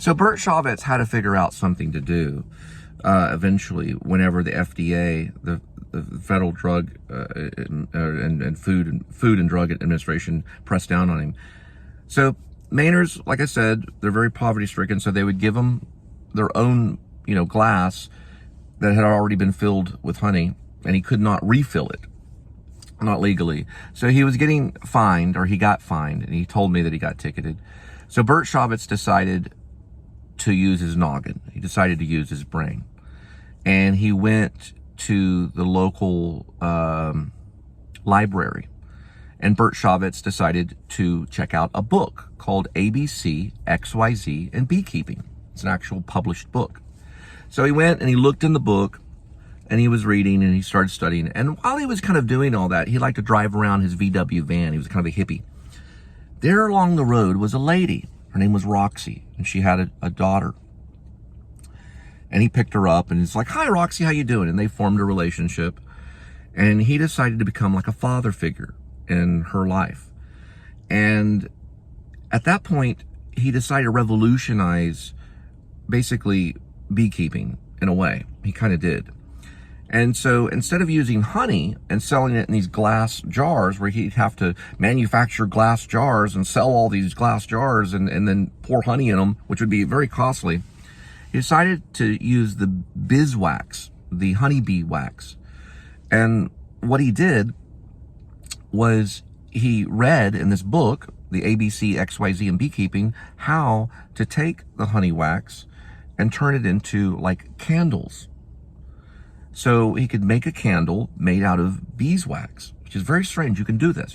So Burt Shavitz had to figure out something to do eventually whenever the FDA, the Federal Drug and Food and Drug Administration pressed down on him. So Mainers, like I said, they're very poverty stricken, so they would give them their own, glass that had already been filled with honey, and he could not refill it, not legally. So he was getting fined, or he got fined, and he told me that he got ticketed. So Burt Shavitz decided to use his noggin. He decided to use his brain. And he went to the local library. And Burt Shavitz decided to check out a book called ABC, XYZ, and Beekeeping. It's an actual published book. So he went and he looked in the book, and he was reading, and he started studying. And while he was kind of doing all that, he liked to drive around his VW van. He was kind of a hippie. There along the road was a lady. Her name was Roxy, and she had a daughter. And he picked her up, and he's like, "Hi, Roxy, how you doing?" And they formed a relationship. And he decided to become like a father figure in her life. And at that point, he decided to revolutionize basically beekeeping in a way. He kind of did. And so instead of using honey and selling it in these glass jars where he'd have to manufacture glass jars and sell all these glass jars and then pour honey in them, which would be very costly, he decided to use the beeswax, the honeybee wax. And what he did was he read in this book, the ABC, XYZ, and Beekeeping, how to take the honey wax and turn it into like candles. So he could make a candle made out of beeswax, which is very strange. You can do this.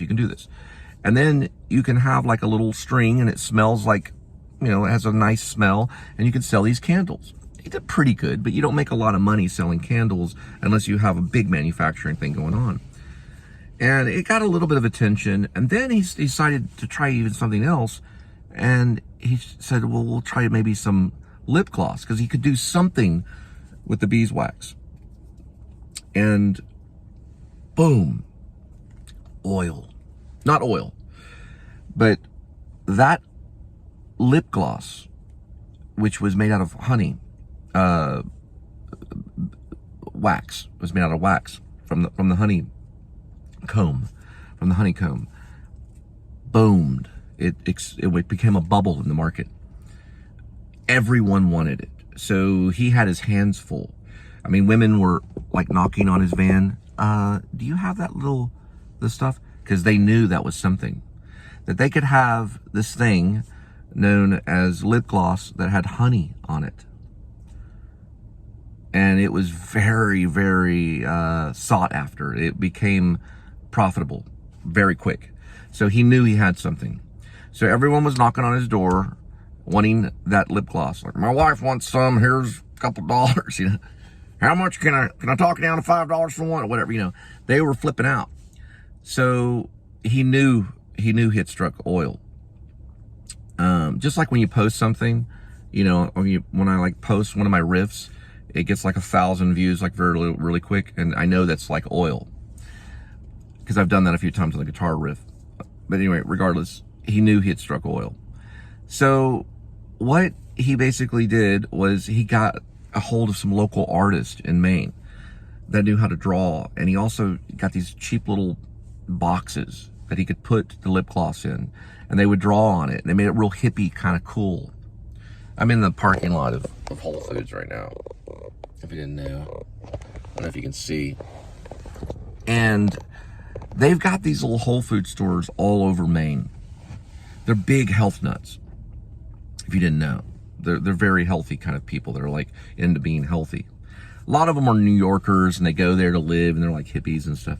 And then you can have like a little string, and it smells like, it has a nice smell, and you can sell these candles. He did pretty good, but you don't make a lot of money selling candles unless you have a big manufacturing thing going on. And it got a little bit of attention, and then he decided to try even something else, and he said, well, we'll try maybe some lip gloss, because he could do something with the beeswax. And boom, oil. Not oil, but that lip gloss, which was made out of honey, wax, was made out of wax from the honey comb, from the honeycomb, boomed. It became a bubble in the market. Everyone wanted it. So he had his hands full. I mean, women were like knocking on his van. Do you have this stuff? Because they knew that was something. That they could have this thing known as lip gloss that had honey on it. And it was very, very sought after. It became profitable very quick. So he knew he had something. So everyone was knocking on his door wanting that lip gloss. Like, my wife wants some, here's a couple dollars, How much can I talk down to $5 for one, or whatever, They were flipping out. So he knew he had struck oil. Just like when you post something, when I like post one of my riffs, it gets like 1,000 views like very really quick, and I know that's like oil because I've done that a few times on the guitar riff. But anyway, regardless, he knew he had struck oil. So what he basically did was he got a hold of some local artists in Maine that knew how to draw, and he also got these cheap little boxes that he could put the lip gloss in, and they would draw on it, and they made it real hippie, kind of cool. I'm in the parking lot of Whole Foods right now, if you didn't know. I don't know if you can see. And they've got these little Whole Food stores all over Maine. They're big health nuts, if you didn't know. They're very healthy kind of people that are like into being healthy. A lot of them are New Yorkers, and they go there to live, and they're like hippies and stuff.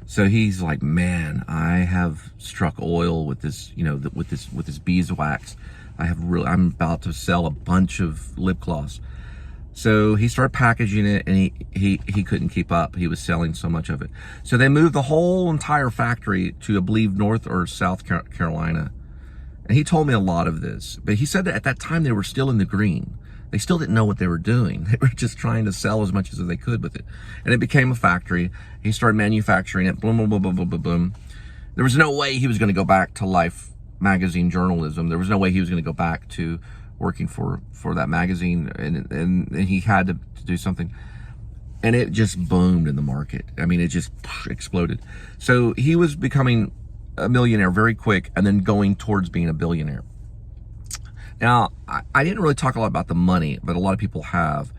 So he's like, man, I have struck oil with this, with this beeswax. I'm about to sell a bunch of lip gloss. So he started packaging it, and he couldn't keep up. He was selling so much of it. So they moved the whole entire factory to, I believe, North or South Carolina. And he told me a lot of this, but he said that at that time they were still in the green. They still didn't know what they were doing. They were just trying to sell as much as they could with it. And it became a factory. He started manufacturing it, boom, boom, boom, boom, boom, boom, boom. There was no way he was going to go back to Life magazine journalism. There was no way he was going to go back to working for that magazine, and he had to do something. And it just boomed in the market. I mean, it just exploded. So he was becoming a millionaire very quick and then going towards being a billionaire. Now, I didn't really talk a lot about the money, but a lot of people have,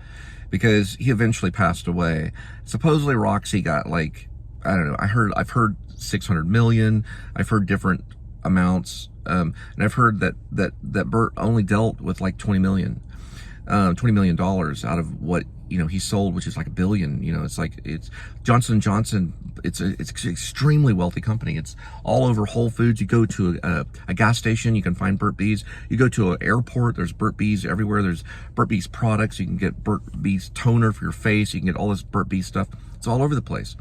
because he eventually passed away. Supposedly Roxy got like, I don't know, I've heard 600 million. I've heard different amounts. And I've heard that Burt only dealt with like $20 million out of what, you know, he sold, which is like $1 billion. You know, it's Johnson & Johnson. It's an extremely wealthy company. It's all over Whole Foods. You go to a gas station, you can find Burt Bees. You go to an airport, there's Burt Bees everywhere. There's Burt Bees products. You can get Burt Bees toner for your face. You can get all this Burt Bees stuff. It's all over the place.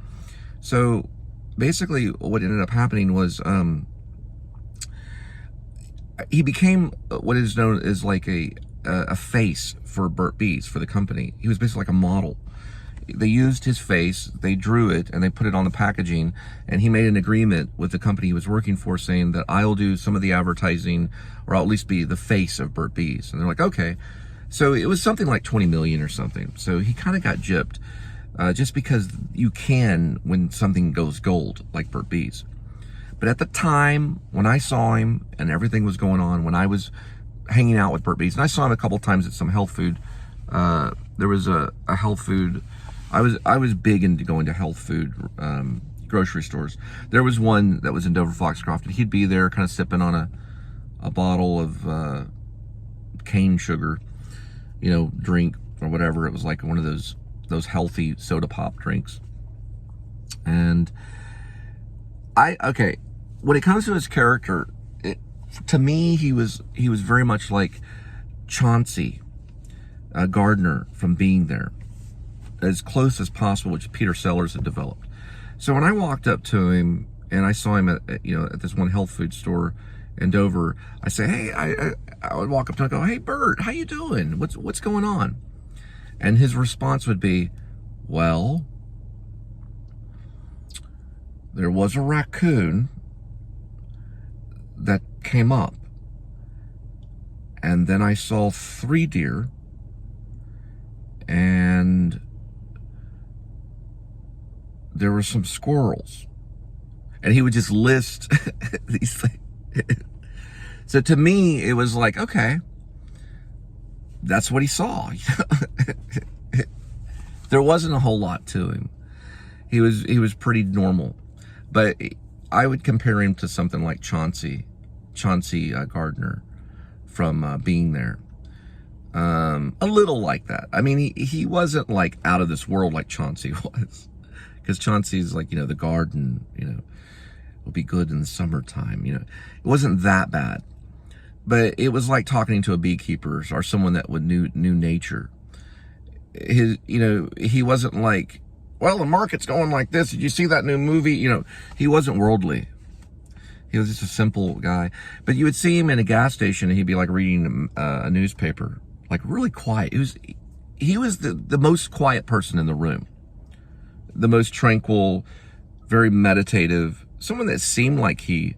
So basically what ended up happening was, he became what is known as like a face for Burt Bees, for the company. He was basically like a model. They used his face, they drew it, and they put it on the packaging, and he made an agreement with the company he was working for saying that I'll do some of the advertising, or I'll at least be the face of Burt Bees. And they're like, okay. So it was something like 20 million or something. So he kind of got gypped, just because you can when something goes gold, like Burt Bees. But at the time, when I saw him and everything was going on, when I was hanging out with Burt Bees, and I saw him a couple times at some health food, there was a health food, I was big into going to health food grocery stores. There was one that was in Dover Foxcroft, and he'd be there kind of sipping on a bottle of cane sugar, you know, drink or whatever. It was like one of those healthy soda pop drinks. And okay, when it comes to his character, to me, he was very much like Chauncey Gardner from Being There, as close as possible, which Peter Sellers had developed. So when I walked up to him and I saw him at this one health food store in Dover, I say, hey, I would walk up to him and go, hey, Burt, how you doing? What's going on? And his response would be, well, there was a raccoon that came up, and then I saw 3 deer, and there were some squirrels, and he would just list these things. So to me, it was like, okay, that's what he saw. There wasn't a whole lot to him. He was pretty normal, but I would compare him to something like Chauncey Gardner from Being There. A little like that. I mean, he wasn't like out of this world like Chauncey was, because Chauncey's like, you know, the garden, you know, will be good in the summertime. You know, it wasn't that bad, but it was like talking to a beekeeper or someone that would knew nature. He wasn't like, well, the market's going like this. Did you see that new movie? You know, he wasn't worldly. He was just a simple guy. But you would see him in a gas station and he'd be like reading a newspaper, like really quiet. He was the most quiet person in the room, the most tranquil, very meditative, someone that seemed like he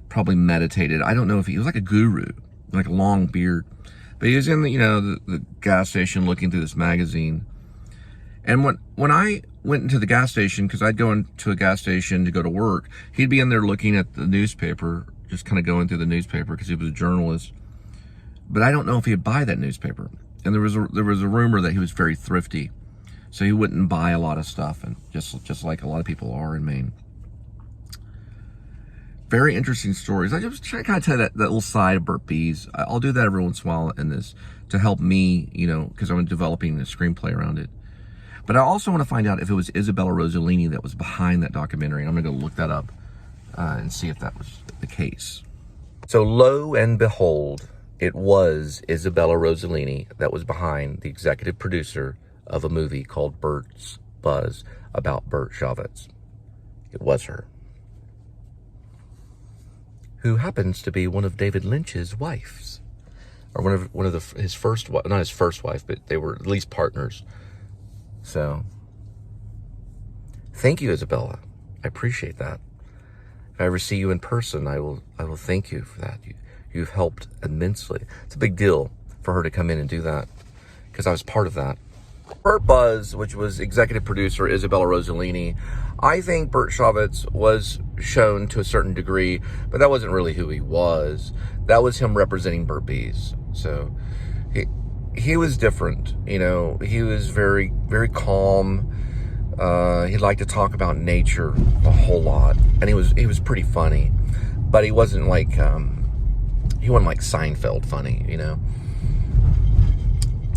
probably meditated. I don't know if he was like a guru, like a long beard, but he was in the gas station looking through this magazine. And when I went into the gas station, because I'd go into a gas station to go to work, he'd be in there looking at the newspaper, just kind of going through the newspaper because he was a journalist. But I don't know if he'd buy that newspaper. And there was a rumor that he was very thrifty, so he wouldn't buy a lot of stuff, and just like a lot of people are in Maine. Very interesting stories. I just try to kind of tell that little side of Burt Bees. I'll do that every once in a while in this to help me, because I'm developing a screenplay around it. But I also want to find out if it was Isabella Rossellini that was behind that documentary. I'm going to go look that up and see if that was the case. So lo and behold, it was Isabella Rossellini that was behind the executive producer of a movie called Burt's Buzz about Burt Shavitz. It was her. Who happens to be one of David Lynch's wives. Or his first wife, not his first wife, but they were at least partners. So, thank you, Isabella. I appreciate that. If I ever see you in person, I will thank you for that. You've helped immensely. It's a big deal for for her to come in and do that, because I was part of that. Burt Buzz, which was executive producer Isabella Rossellini, I think Burt Shavitz was shown to a certain degree, but that wasn't really who he was. That was him representing Burt Bees. So he was different, you know. He was very, very calm. He liked to talk about nature a whole lot, and he was pretty funny, but he wasn't like Seinfeld funny, you know.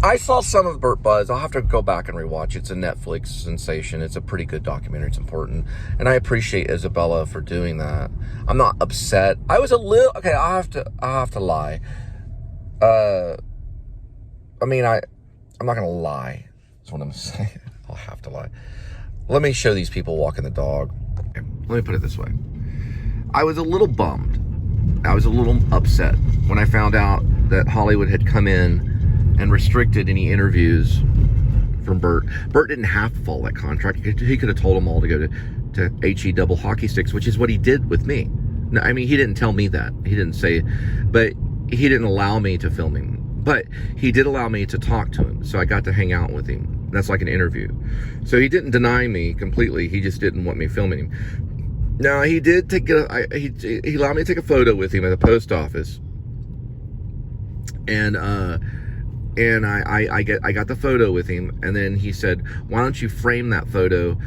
I saw some of Burt Buzz. I'll have to go back and rewatch it. It's a Netflix sensation. It's a pretty good documentary. It's important. And I appreciate Isabella for doing that. I'm not upset. I was a little, okay, I have to lie. I'm not going to lie. That's what I'm saying. I'll have to lie. Let me show these people walking the dog. Okay, let me put it this way. I was a little bummed. I was a little upset when I found out that Hollywood had come in and restricted any interviews from Burt. Burt didn't have to follow that contract. He could have told them all to go to HE double hockey sticks, which is what he did with me. No, I mean, he didn't tell me that. He didn't say, but he didn't allow me to film him. But he did allow me to talk to him, so I got to hang out with him. That's like an interview. So he didn't deny me completely. He just didn't want me filming him. Now, he did take he allowed me to take a photo with him at the post office. And I got the photo with him, and then he said, why don't you frame that photo,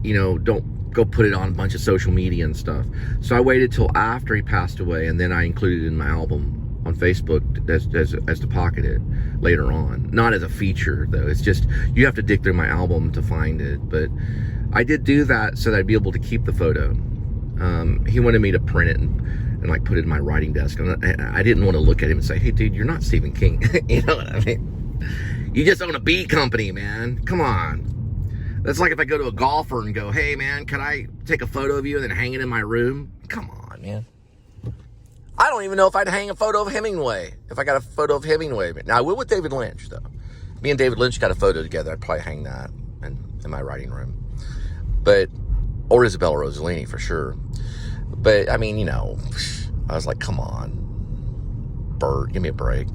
you know, don't go put it on a bunch of social media and stuff. So I waited till after he passed away, and then I included it in my album on Facebook as to pocket it later on. Not as a feature, though. It's just, you have to dig through my album to find it. But I did do that so that I'd be able to keep the photo. He wanted me to print it and like put it in my writing desk. And I didn't want to look at him and say, hey, dude, you're not Stephen King. You know what I mean? You just own a bee company, man. Come on. That's like if I go to a golfer and go, hey, man, can I take a photo of you and then hang it in my room? Come on, man. I don't even know if I'd hang a photo of Hemingway, if I got a photo of Hemingway. Now, I would with David Lynch, though. Me and David Lynch got a photo together. I'd probably hang that in my writing room. But, or Isabella Rossellini, for sure. But, I mean, you know, I was like, come on, Burt, give me a break.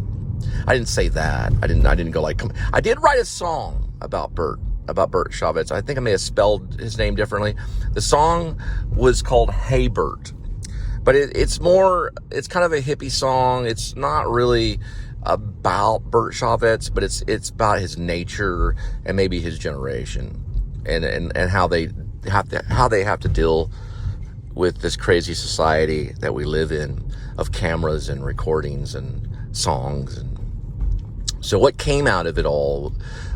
I didn't say that. I didn't go like, come. I did write a song about Burt Shavitz. I think I may have spelled his name differently. The song was called Hey Burt. But it's kind of a hippie song. It's not really about Burt Shavitz, but it's about his nature and maybe his generation and how they have to deal with this crazy society that we live in of cameras and recordings and songs. And so what came out of it all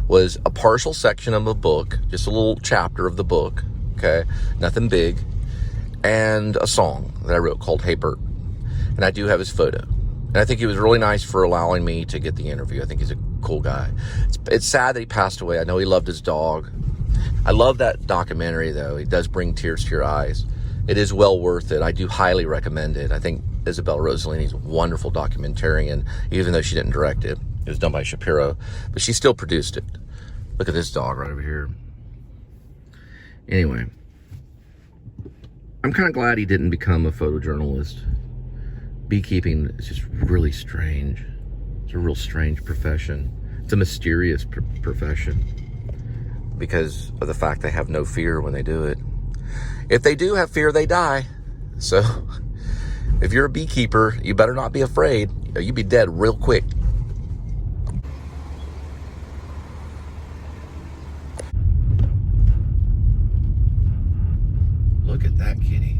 was a partial section of a book, just a little chapter of the book, okay? Nothing big. And a song that I wrote called Hey Burt. And I do have his photo. And I think he was really nice for allowing me to get the interview. I think he's a cool guy. It's sad that he passed away. I know he loved his dog. I love that documentary, though. It does bring tears to your eyes. It is well worth it. I do highly recommend it. I think Isabella Rossellini is a wonderful documentarian, even though she didn't direct it. It was done by Shapiro, but she still produced it. Look at this dog right over here. Anyway, I'm kind of glad he didn't become a photojournalist. Beekeeping is just really strange. It's a real strange profession. It's a mysterious profession because of the fact they have no fear when they do it. If they do have fear, they die. So if you're a beekeeper, you better not be afraid. You'd be dead real quick. Look at that kitty.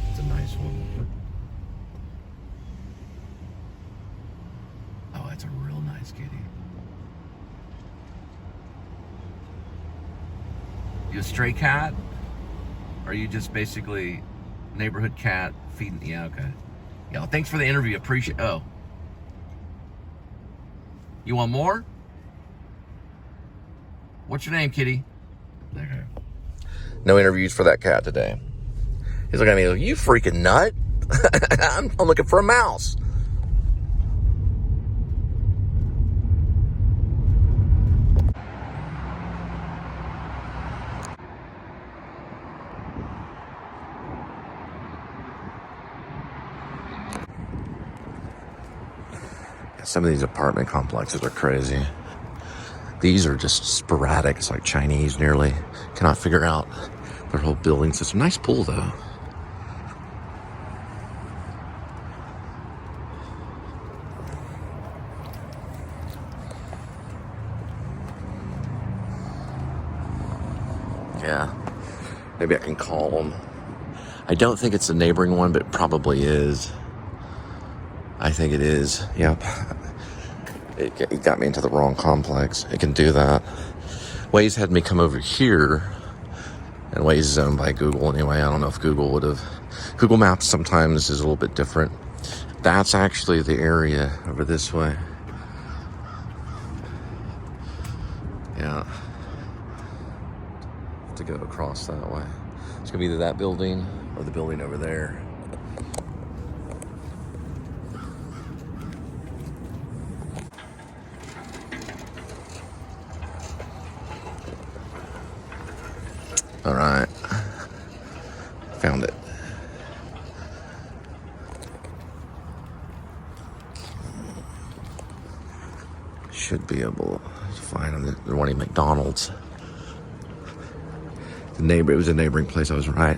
It's a nice one. Oh, that's a real nice kitty. You a stray cat? Or are you just basically neighborhood cat feeding? Yeah, okay. Yeah, thanks for the interview. Appreciate. Oh, you want more? What's your name, kitty? Okay. No interviews for that cat today. He's looking at me like, you freaking nut. I'm looking for a mouse. Some of these apartment complexes are crazy. These are just sporadic. It's like Chinese nearly. Cannot figure out their whole building system. Nice pool though. Yeah, maybe I can call them. I don't think it's a neighboring one, but it probably is. I think it is. Yep. It got me into the wrong complex. It can do that. Waze had me come over here, and Waze is owned by Google anyway. I don't know if Google would have. Google Maps sometimes is a little bit different. That's actually the area over this way. Yeah. To go across that way. It's gonna be either that building or the building over there. All right, found it. Should be able to find them. They're wanting McDonald's. It was a neighboring place. I was right.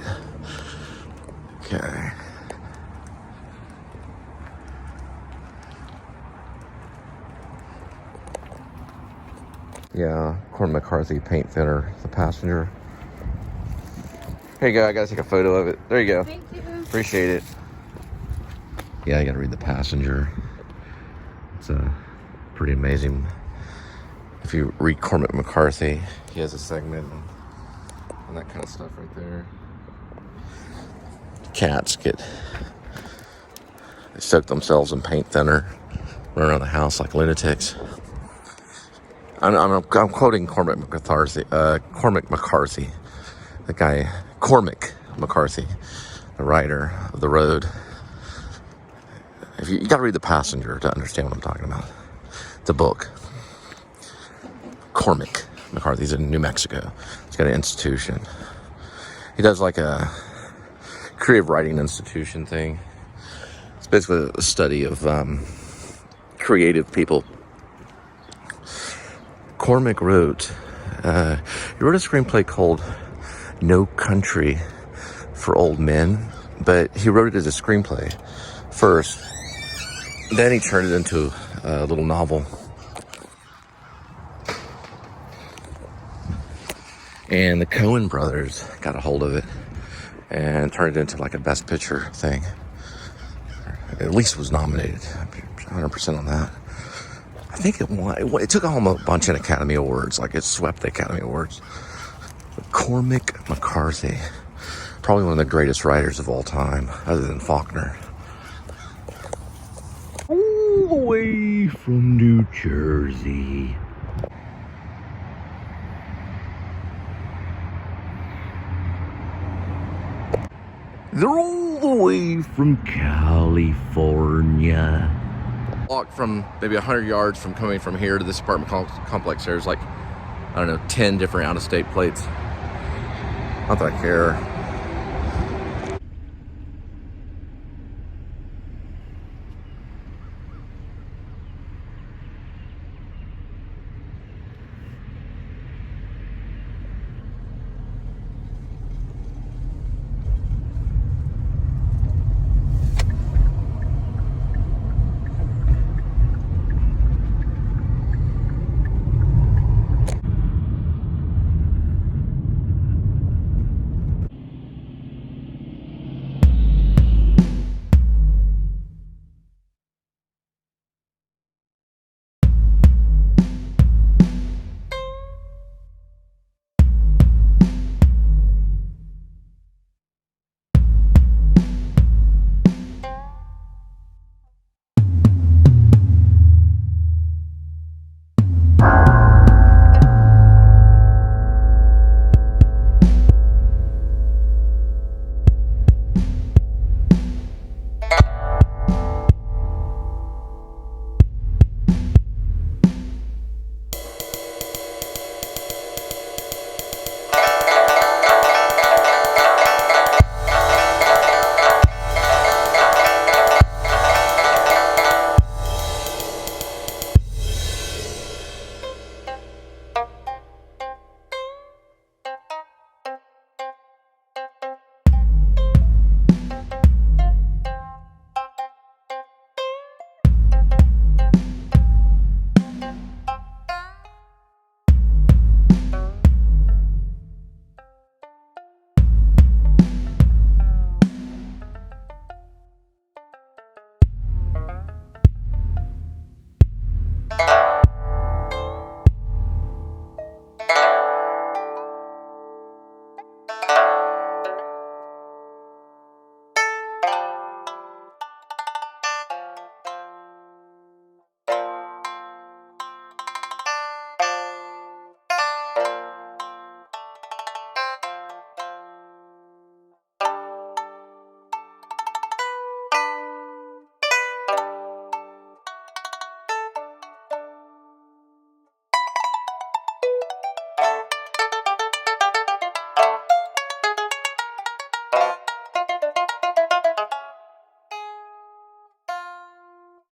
Okay. Yeah, Cormac McCarthy paint thinner, the passenger. Here you go, I gotta take a photo of it. There you go. Thank you. Appreciate it. Yeah, I gotta read the passenger. It's pretty amazing. If you read Cormac McCarthy, he has a segment and that kind of stuff right there. Cats they soak themselves in paint thinner, run around the house like lunatics. I'm quoting Cormac McCarthy, the guy, Cormac McCarthy, the writer of The Road. You got to read The Passenger to understand what I'm talking about. The book. Cormac McCarthy's in New Mexico. He's got an institution. He does like a creative writing institution thing. It's basically a study of creative people. Cormac wrote a screenplay called No Country for Old Men, but he wrote it as a screenplay first. Then he turned it into a little novel. And the Coen brothers got a hold of it and turned it into like a Best Picture thing. At least was nominated. 100% on that. I think it won. It took home a bunch of Academy Awards. Like it swept the Academy Awards. Cormac McCarthy. Probably one of the greatest writers of all time, other than Faulkner. All the way from New Jersey. They're all the way from California. Walk from maybe 100 yards from coming from here to this apartment complex. There's like, I don't know, 10 different out-of-state plates. Not that I care.